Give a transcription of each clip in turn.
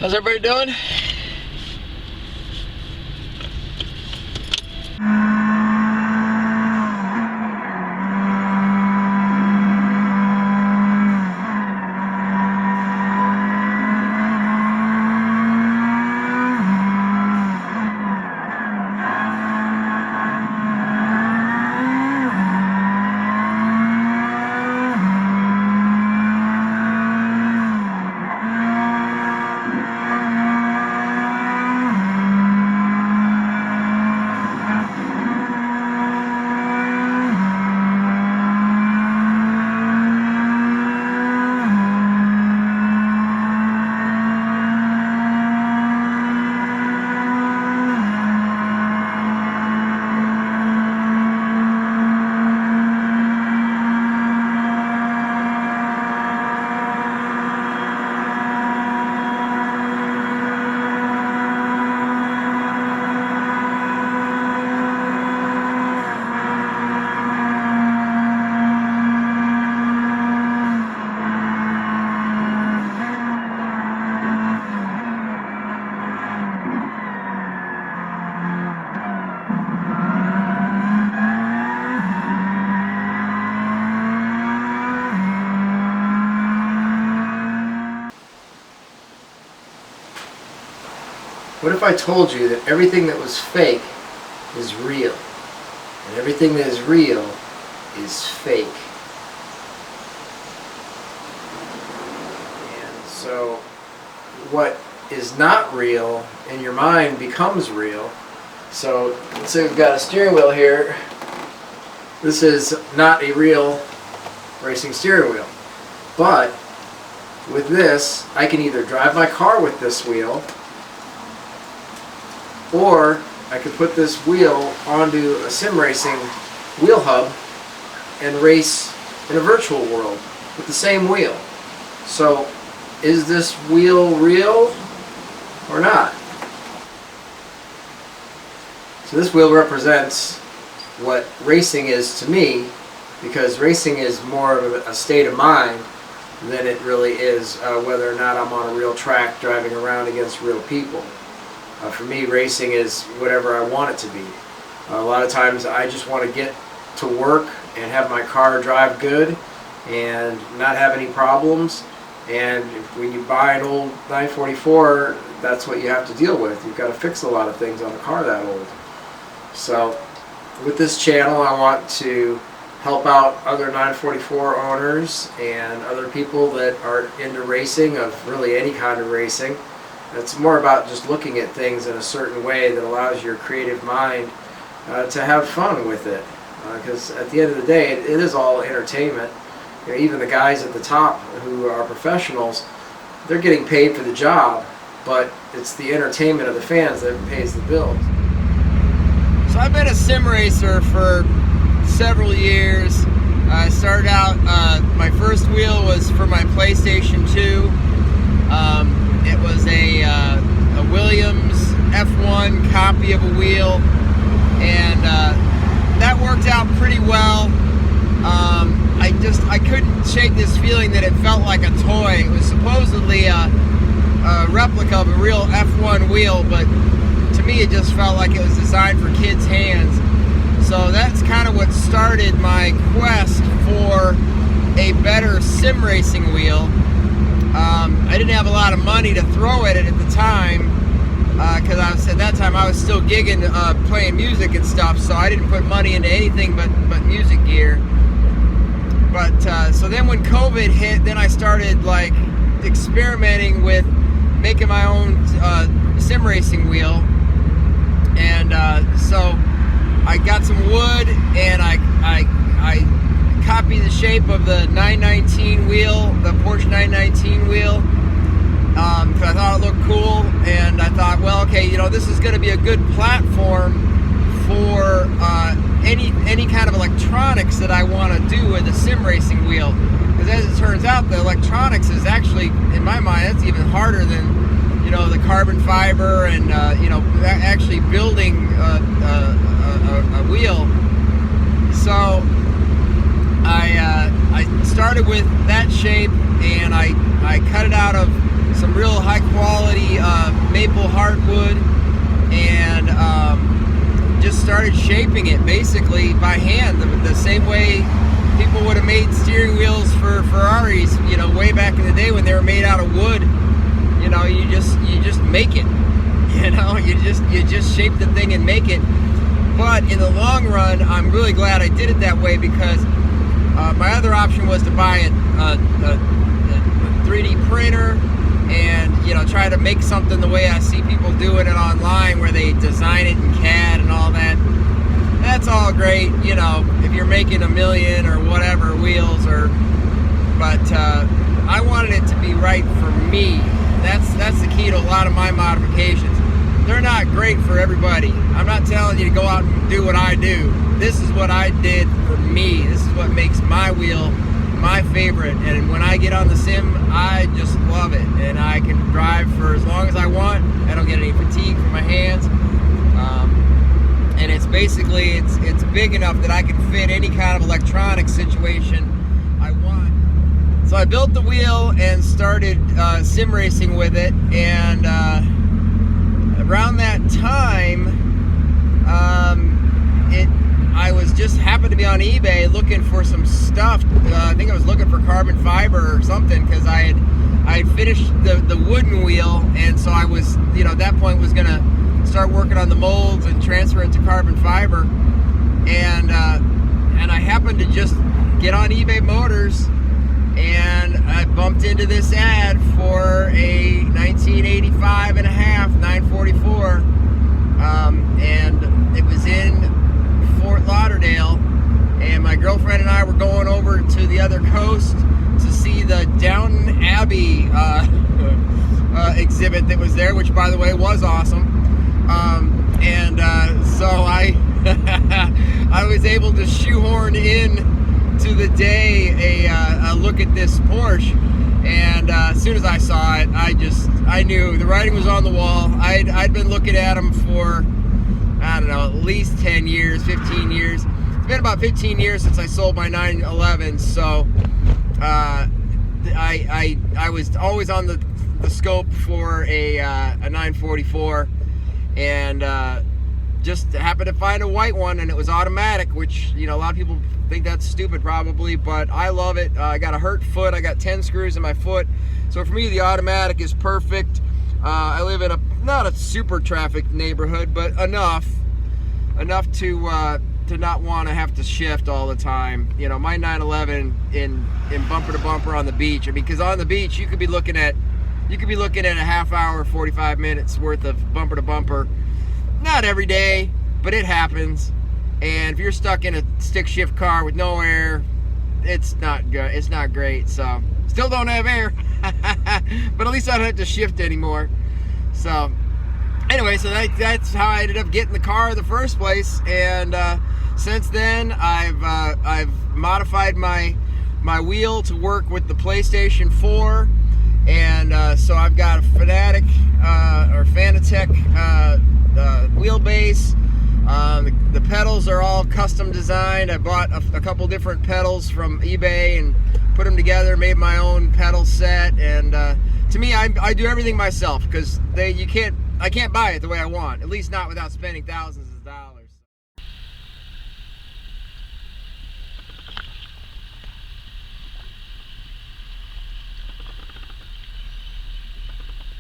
How's everybody doing? What if I told you that everything that was fake is real, and everything that is real is fake? And so what is not real in your mind becomes real. So let's say we've got a steering wheel here. This is not a real racing steering wheel, but with this I can either drive my car with this wheel, or I could put this wheel onto a sim racing wheel hub and race in a virtual world with the same wheel. So is this wheel real or not? So this wheel represents what racing is to me, because racing is more of a state of mind than it really is whether or not I'm on a real track driving around against real people. For me, racing is whatever I want it to be. A lot of times I just want to get to work and have my car drive good and not have any problems. And when you buy an old 944, that's what you have to deal with. You've got to fix a lot of things on a car that old. So with this channel, I want to help out other 944 owners and other people that are into racing, of really any kind of racing. It's more about just looking at things in a certain way that allows your creative mind to have fun with it. Because at the end of the day, it is all entertainment. You know, even the guys at the top who are professionals, they're getting paid for the job, but it's the entertainment of the fans that pays the bills. So I've been a sim racer for several years. I started out, my first wheel was for my PlayStation 2. It was a Williams F1 copy of a wheel, and that worked out pretty well. I couldn't shake this feeling that it felt like a toy. It was supposedly a replica of a real F1 wheel, but to me it just felt like it was designed for kids' hands. So that's kind of what started my quest for a better sim racing wheel. I didn't have a lot of money to throw at it at the time, because at that time I was still gigging, playing music and stuff, so I didn't put money into anything but music gear. But so then when COVID hit, then I started like experimenting with making my own sim racing wheel, and so I got some wood and I copied the shape of the 919 wheel, the Porsche 919 wheel, because I thought it looked cool, and I thought, well, okay, you know, this is going to be a good platform for any kind of electronics that I want to do with a sim racing wheel. Because as it turns out, the electronics is actually, in my mind, that's even harder than, you know, the carbon fiber and you know, actually building a wheel. So I started with that shape, and I cut it out of some some real high quality maple hardwood, and just started shaping it basically by hand, the same way people would have made steering wheels for Ferraris, you know, way back in the day when they were made out of wood. You know, you just make it. You know, you just shape the thing and make it. But in the long run, I'm really glad I did it that way, because my other option was to buy a 3D printer and, you know, try to make something the way I see people doing it online, where they design it in CAD and all that. That's all great, you know, if you're making a million or whatever wheels, but I wanted it to be right for me. That's the key to a lot of my modifications. They're not great for everybody. I'm not telling you to go out and do what I do. This is what I did for me. This is what makes my wheel my favorite. And when I get on the sim, I just love it. And I can drive for as long as I want. I don't get any fatigue from my hands. And it's basically, it's big enough that I can fit any kind of electronic situation I want. So I built the wheel and started sim racing with it, and around that time, I was just happened to be on eBay looking for some stuff. I think I was looking for carbon fiber or something, because I had finished the wooden wheel, and so I was, you know, at that point was gonna start working on the molds and transfer it to carbon fiber, and I happened to just get on eBay Motors, and I bumped into this ad for a 1985 and a half 944, and it was in Fort Lauderdale, and my girlfriend and I were going over to the other coast to see the Downton Abbey exhibit that was there, which, by the way, was awesome. So I I was able to shoehorn in to the day a look at this Porsche, and as soon as I saw it, I knew the writing was on the wall. I'd been looking at them for, I don't know, at least 10 years, 15 years. It's been about 15 years since I sold my 911, so I was always on the scope for a 944, and just happened to find a white one, and it was automatic, which, you know, a lot of people think that's stupid probably, but I love it. I got a hurt foot. I got 10 screws in my foot, so for me the automatic is perfect. I live in not a super traffic neighborhood, but enough to not want to have to shift all the time. You know, my 911 in bumper to bumper on the beach. I mean, because on the beach you could be looking at a half hour, 45 minutes worth of bumper to bumper. Not every day, but it happens. And if you're stuck in a stick shift car with no air, it's not good. It's not great. So still don't have air, but at least I don't have to shift anymore. So anyway, so that's how I ended up getting the car in the first place. And since then, I've modified my wheel to work with the PlayStation 4, and so I've got a Fanatec wheelbase. The pedals are all custom designed. I bought a couple different pedals from eBay and put them together, made my own pedal set. And to me, I do everything myself, because I can't buy it the way I want, at least not without spending thousands of dollars.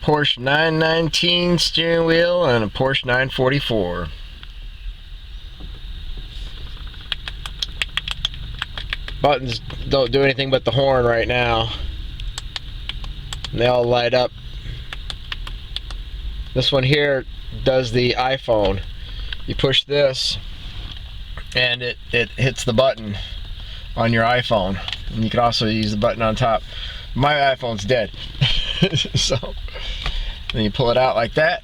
Porsche 919 steering wheel and a Porsche 944. Buttons don't do anything but the horn right now. And they all light up. This one here does the iPhone. You push this and it hits the button on your iPhone. And you can also use the button on top. My iPhone's dead. So then you pull it out like that,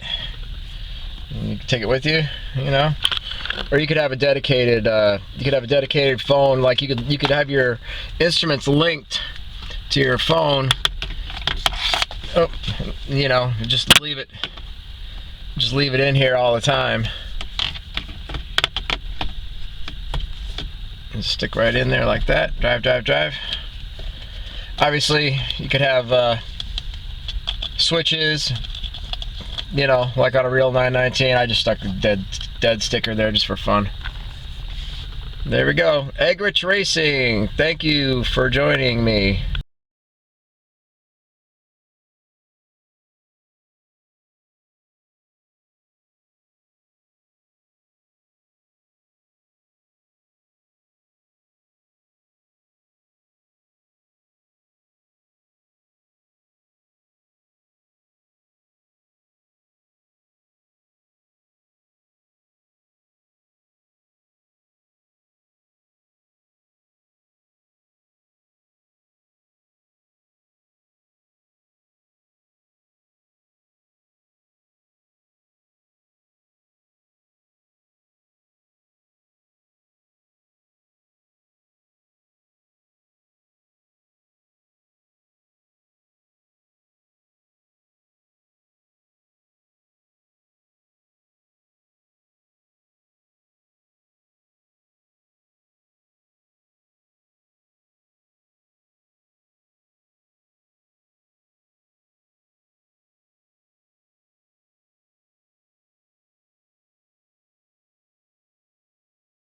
and you can take it with you, you know. Or you could have a dedicated phone. Like you could have your instruments linked to your phone. Oh, you know, just leave it in here all the time. And stick right in there like that. Drive. Obviously, you could have switches, you know, like on a real 919. I just stuck the dead sticker there just for fun. There we go. Eggrich Racing, thank you for joining me.